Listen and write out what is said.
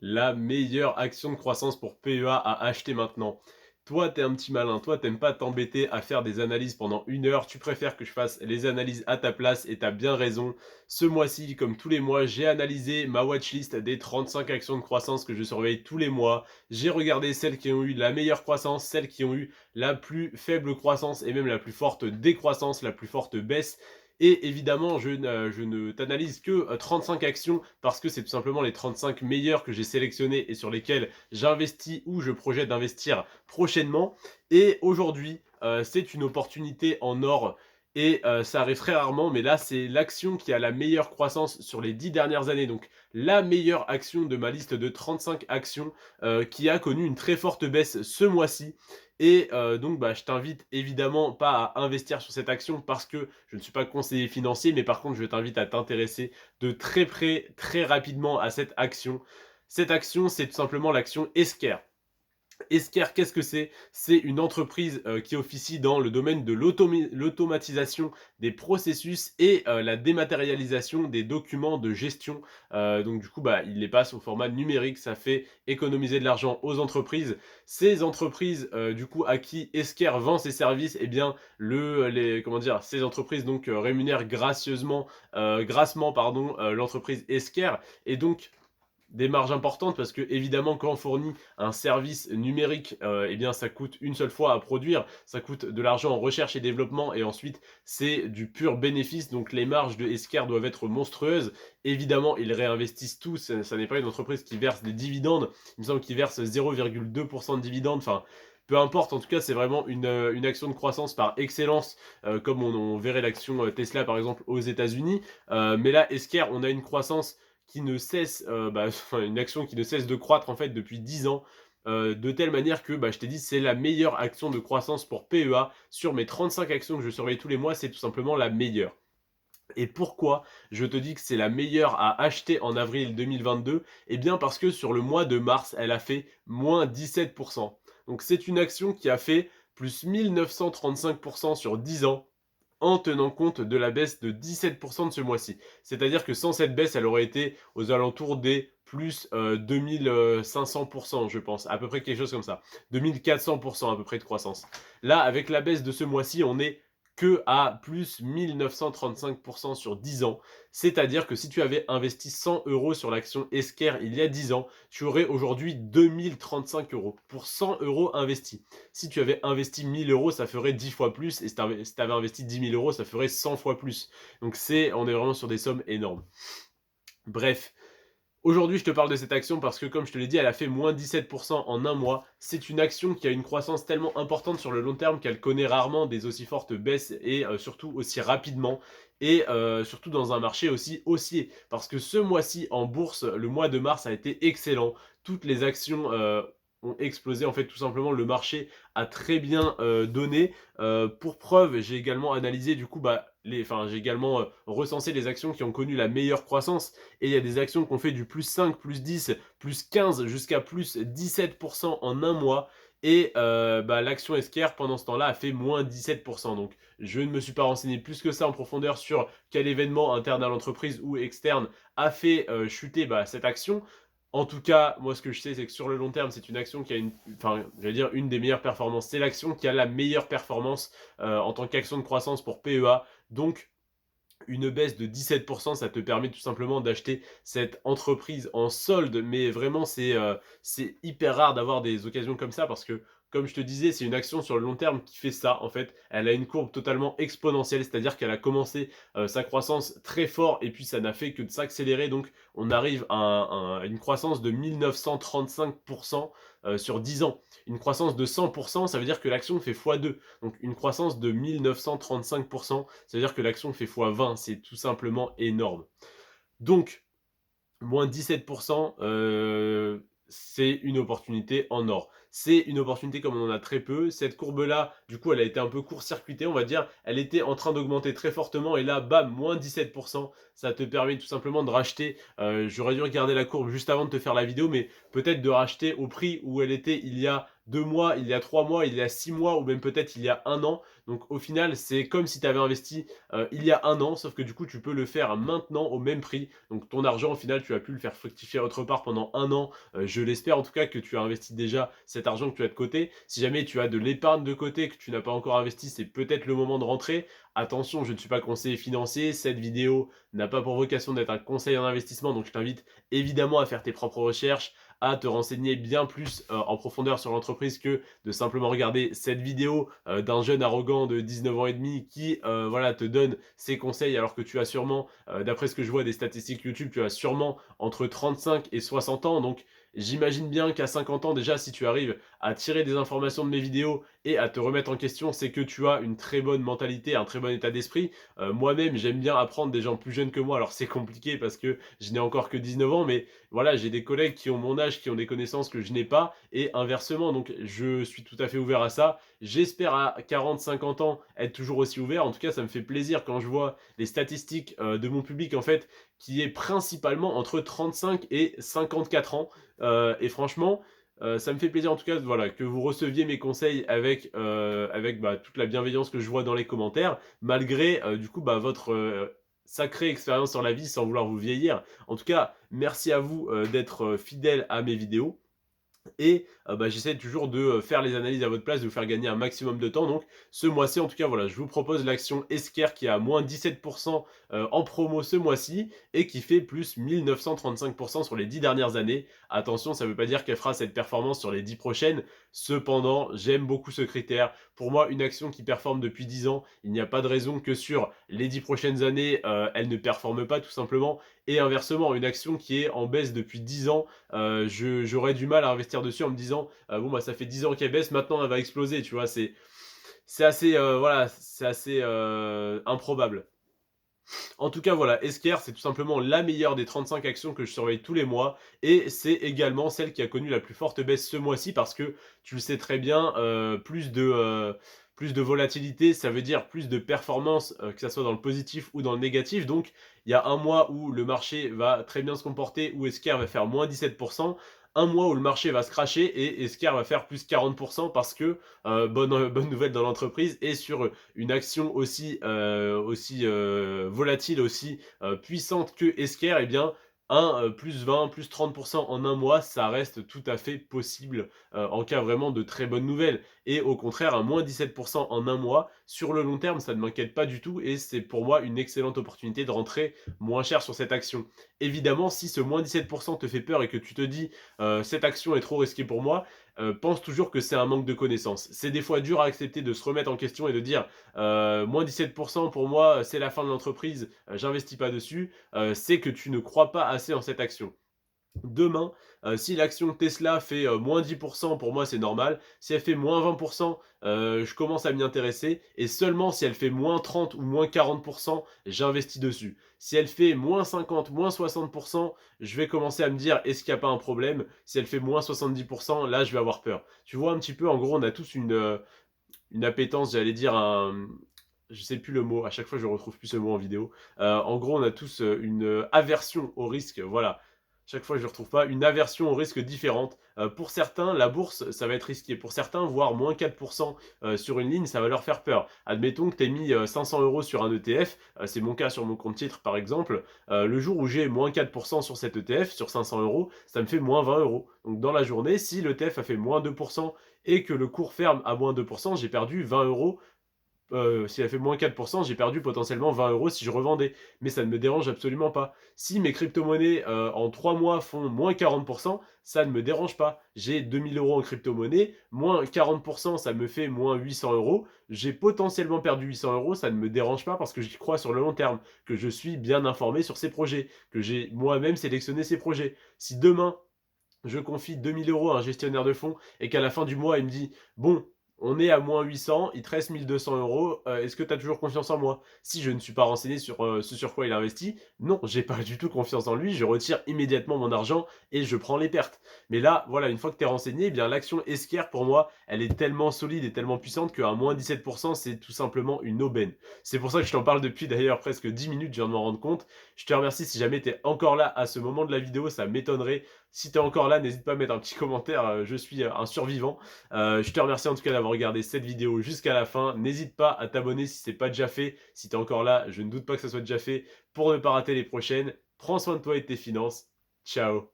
la meilleure action de croissance pour PEA à acheter maintenant. Toi, t'es un petit malin, toi, t'aimes pas t'embêter à faire des analyses pendant 1 heure, tu préfères que je fasse les analyses à ta place et t'as bien raison. Ce mois-ci, comme tous les mois, j'ai analysé ma watchlist des 35 actions de croissance que je surveille tous les mois. J'ai regardé celles qui ont eu la meilleure croissance, celles qui ont eu la plus faible croissance et même la plus forte décroissance, la plus forte baisse. Et évidemment, je ne t'analyse que 35 actions parce que c'est tout simplement les 35 meilleures que j'ai sélectionnées et sur lesquelles j'investis ou je projette d'investir prochainement. Et aujourd'hui, c'est une opportunité en or et ça arrive très rarement, mais là, c'est l'action qui a la meilleure croissance sur les 10 dernières années. Donc, la meilleure action de ma liste de 35 actions qui a connu une très forte baisse ce mois-ci. Et donc, bah, je t'invite évidemment pas à investir sur cette action parce que je ne suis pas conseiller financier, mais par contre, je t'invite à t'intéresser de très près, très rapidement à cette action. Cette action, c'est tout simplement l'action Esker. Esker, qu'est-ce que c'est? C'est une entreprise qui officie dans le domaine de l'automatisation des processus et la dématérialisation des documents de gestion. Donc du coup, bah, il les passe au format numérique, ça fait économiser de l'argent aux entreprises. Ces entreprises, du coup, à qui Esker vend ses services, eh bien, comment dire, ces entreprises donc rémunèrent grassement, pardon, l'entreprise Esker. Et donc, des marges importantes parce que évidemment quand on fournit un service numérique, eh bien ça coûte une seule fois à produire, ça coûte de l'argent en recherche et développement et ensuite c'est du pur bénéfice, donc les marges de Esker doivent être monstrueuses. Évidemment, ils réinvestissent tout, ça n'est pas une entreprise qui verse des dividendes, il me semble qu'ils versent 0,2% de dividendes, enfin peu importe, en tout cas c'est vraiment une action de croissance par excellence, comme on verrait l'action Tesla par exemple aux États-Unis. Mais là, Esker, on a une croissance qui ne cesse, enfin, une action qui ne cesse de croître en fait depuis 10 ans, de telle manière que bah, je t'ai dit c'est la meilleure action de croissance pour PEA sur mes 35 actions que je surveille tous les mois, c'est tout simplement la meilleure. Et pourquoi je te dis que c'est la meilleure à acheter en avril 2022? Eh bien parce que sur le mois de mars, elle a fait moins 17%. Donc c'est une action qui a fait plus 1935% sur 10 ans en tenant compte de la baisse de 17% de ce mois-ci. C'est-à-dire que sans cette baisse, elle aurait été aux alentours des plus 2500%, je pense, à peu près quelque chose comme ça. 2400% à peu près de croissance. Là, avec la baisse de ce mois-ci, on est que à plus 1935% sur 10 ans. C'est-à-dire que si tu avais investi 100 euros sur l'action Esker il y a 10 ans, tu aurais aujourd'hui 2035 euros pour 100 euros investis. Si tu avais investi 1000 euros, ça ferait 10 fois plus. Et si tu avais investi 10 000 euros, ça ferait 100 fois plus. Donc on est vraiment sur des sommes énormes. Bref, aujourd'hui, je te parle de cette action parce que, comme je te l'ai dit, elle a fait moins 17% en un mois. C'est une action qui a une croissance tellement importante sur le long terme qu'elle connaît rarement des aussi fortes baisses et surtout aussi rapidement. Et surtout dans un marché aussi haussier. Parce que ce mois-ci en bourse, le mois de mars a été excellent. Toutes les actions ont explosé. En fait, tout simplement, le marché a très bien donné. Pour preuve, j'ai également analysé du coup, j'ai également recensé les actions qui ont connu la meilleure croissance. Et il y a des actions qui ont fait du plus 5, plus 10, plus 15 jusqu'à plus 17% en un mois. Et l'action Esker pendant ce temps-là a fait moins 17%. Donc je ne me suis pas renseigné plus que ça en profondeur sur quel événement interne à l'entreprise ou externe a fait chuter cette action. En tout cas, moi ce que je sais, c'est que sur le long terme, c'est une action qui a une des meilleures performances. C'est l'action qui a la meilleure performance en tant qu'action de croissance pour PEA. Donc une baisse de 17%, ça te permet tout simplement d'acheter cette entreprise en solde. Mais vraiment, c'est hyper rare d'avoir des occasions comme ça parce que, comme je te disais, c'est une action sur le long terme qui fait ça. En fait, elle a une courbe totalement exponentielle, c'est-à-dire qu'elle a commencé sa croissance très fort et puis ça n'a fait que de s'accélérer. Donc, on arrive à une croissance de 1935% sur 10 ans. Une croissance de 100%, ça veut dire que l'action fait x2. Donc, une croissance de 1935%, ça veut dire que l'action fait x20. C'est tout simplement énorme. Donc, moins 17%, c'est une opportunité en or. C'est une opportunité comme on en a très peu. Cette courbe-là, du coup, elle a été un peu court-circuitée, on va dire. Elle était en train d'augmenter très fortement et là, bam, moins 17%. Ça te permet tout simplement de racheter. J'aurais dû regarder la courbe juste avant de te faire la vidéo, mais peut-être de racheter au prix où elle était il y a 2 mois, il y a 3 mois, il y a 6 mois ou même peut-être il y a 1 an. Donc au final, c'est comme si tu avais investi, il y a 1 an, sauf que du coup, tu peux le faire maintenant au même prix. Donc ton argent, au final, tu as pu le faire fructifier autre part pendant 1 an. Je l'espère en tout cas que tu as investi déjà cet argent que tu as de côté. Si jamais tu as de l'épargne de côté que tu n'as pas encore investi, c'est peut-être le moment de rentrer. Attention, je ne suis pas conseiller financier. Cette vidéo n'a pas pour vocation d'être un conseil en investissement, donc je t'invite évidemment à faire tes propres recherches, à te renseigner bien plus en profondeur sur l'entreprise que de simplement regarder cette vidéo d'un jeune arrogant de 19 ans et demi qui voilà, te donne ses conseils alors que tu as sûrement, d'après ce que je vois des statistiques YouTube, tu as sûrement entre 35 et 60 ans. Donc j'imagine bien qu'à 50 ans déjà, si tu arrives à tirer des informations de mes vidéos et à te remettre en question, c'est que tu as une très bonne mentalité, un très bon état d'esprit. Moi-même, j'aime bien apprendre des gens plus jeunes que moi. Alors c'est compliqué parce que je n'ai encore que 19 ans, mais voilà, j'ai des collègues qui ont mon âge, qui ont des connaissances que je n'ai pas, et inversement. Donc je suis tout à fait ouvert à ça. J'espère à 40, 50 ans être toujours aussi ouvert. En tout cas, ça me fait plaisir quand je vois les statistiques de mon public, en fait, qui est principalement entre 35 et 54 ans. Et franchement, ça me fait plaisir en tout cas voilà, que vous receviez mes conseils avec bah, toute la bienveillance que je vois dans les commentaires, malgré du coup bah, votre sacrée expérience sur la vie sans vouloir vous vieillir. En tout cas, merci à vous d'être fidèle à mes vidéos. Et bah, j'essaie toujours de faire les analyses à votre place, de vous faire gagner un maximum de temps. Donc ce mois-ci, en tout cas, voilà, je vous propose l'action Esker qui est à moins 17% en promo ce mois-ci et qui fait plus 1935% sur les 10 dernières années. Attention, ça ne veut pas dire qu'elle fera cette performance sur les 10 prochaines. Cependant, j'aime beaucoup ce critère. Pour moi, une action qui performe depuis 10 ans, il n'y a pas de raison que sur les 10 prochaines années, elle ne performe pas tout simplement. Et inversement, une action qui est en baisse depuis 10 ans, j'aurais du mal à investir dessus en me disant bon bah ça fait 10 ans qu'elle baisse, maintenant elle va exploser, tu vois, c'est assez voilà, c'est assez improbable. En tout cas, voilà, Esker, c'est tout simplement la meilleure des 35 actions que je surveille tous les mois. Et c'est également celle qui a connu la plus forte baisse ce mois-ci parce que, tu le sais très bien, plus de volatilité, ça veut dire plus de performance, que ça soit dans le positif ou dans le négatif. Donc, il y a un mois où le marché va très bien se comporter, où Esker va faire moins 17%. Un mois où le marché va se cracher et Esker va faire plus 40% parce que, bonne nouvelle dans l'entreprise, et sur une action aussi volatile, aussi puissante que Esker, eh bien, un plus 20, plus 30% en un mois, ça reste tout à fait possible en cas vraiment de très bonnes nouvelles. Et au contraire, un moins 17% en un mois, sur le long terme, ça ne m'inquiète pas du tout et c'est pour moi une excellente opportunité de rentrer moins cher sur cette action. Évidemment, si ce moins 17% te fait peur et que tu te dis cette action est trop risquée pour moi, pense toujours que c'est un manque de connaissances. C'est des fois dur à accepter de se remettre en question et de dire moins 17% pour moi, c'est la fin de l'entreprise, j'investis pas dessus. C'est que tu ne crois pas assez en cette action. Demain, si l'action Tesla fait moins 10%, pour moi c'est normal. Si elle fait moins 20%, je commence à m'y intéresser. Et seulement si elle fait moins 30 ou moins 40%, j'investis dessus. Si elle fait moins 50, moins 60%, je vais commencer à me dire est-ce qu'il n'y a pas un problème. Si elle fait moins 70%, là je vais avoir peur. Tu vois un petit peu, en gros, on a tous une appétence, j'allais dire un... Je sais plus le mot, à chaque fois je retrouve plus ce mot en vidéo. En gros, on a tous une aversion au risque, voilà. Chaque fois je ne retrouve pas, une aversion au risque différente. Pour certains, la bourse, ça va être risqué. Pour certains, voire moins 4% sur une ligne, ça va leur faire peur. Admettons que tu aies mis 500 euros sur un ETF, c'est mon cas sur mon compte titre par exemple. Le jour où j'ai moins 4% sur cet ETF, sur 500 euros, ça me fait moins 20 euros. Donc dans la journée, si l'ETF a fait moins 2%, et que le cours ferme à moins 2%, j'ai perdu 20 euros. Si elle fait moins 4%, j'ai perdu potentiellement 20 euros si je revendais. Mais ça ne me dérange absolument pas. Si mes crypto-monnaies en 3 mois font moins 40%, ça ne me dérange pas. J'ai 2000 euros en crypto-monnaie, moins 40%, ça me fait moins 800 euros. J'ai potentiellement perdu 800 euros, ça ne me dérange pas parce que j'y crois sur le long terme, que je suis bien informé sur ces projets, que j'ai moi-même sélectionné ces projets. Si demain, je confie 2000 euros à un gestionnaire de fonds et qu'à la fin du mois, il me dit bon, On est à moins 800, il te reste 1200 €, est-ce que tu as toujours confiance en moi? Si je ne suis pas renseigné sur, ce sur quoi il investit, non, j'ai pas du tout confiance en lui, je retire immédiatement mon argent et je prends les pertes. Mais là, voilà, une fois que tu es renseigné, eh bien l'action Esquerre pour moi, elle est tellement solide et tellement puissante qu'à moins 17 c'est tout simplement une aubaine. C'est pour ça que je t'en parle depuis d'ailleurs presque 10 minutes, je viens de m'en rendre compte. Je te remercie si jamais tu es encore là à ce moment de la vidéo, ça m'étonnerait. Si tu es encore là, n'hésite pas à mettre un petit commentaire, je suis, un survivant. Je te remercie en tout cas d'avoir regardé cette vidéo jusqu'à la fin. N'hésite pas à t'abonner si ce n'est pas déjà fait. Si tu es encore là, je ne doute pas que ça soit déjà fait pour ne pas rater les prochaines. Prends soin de toi et de tes finances. Ciao.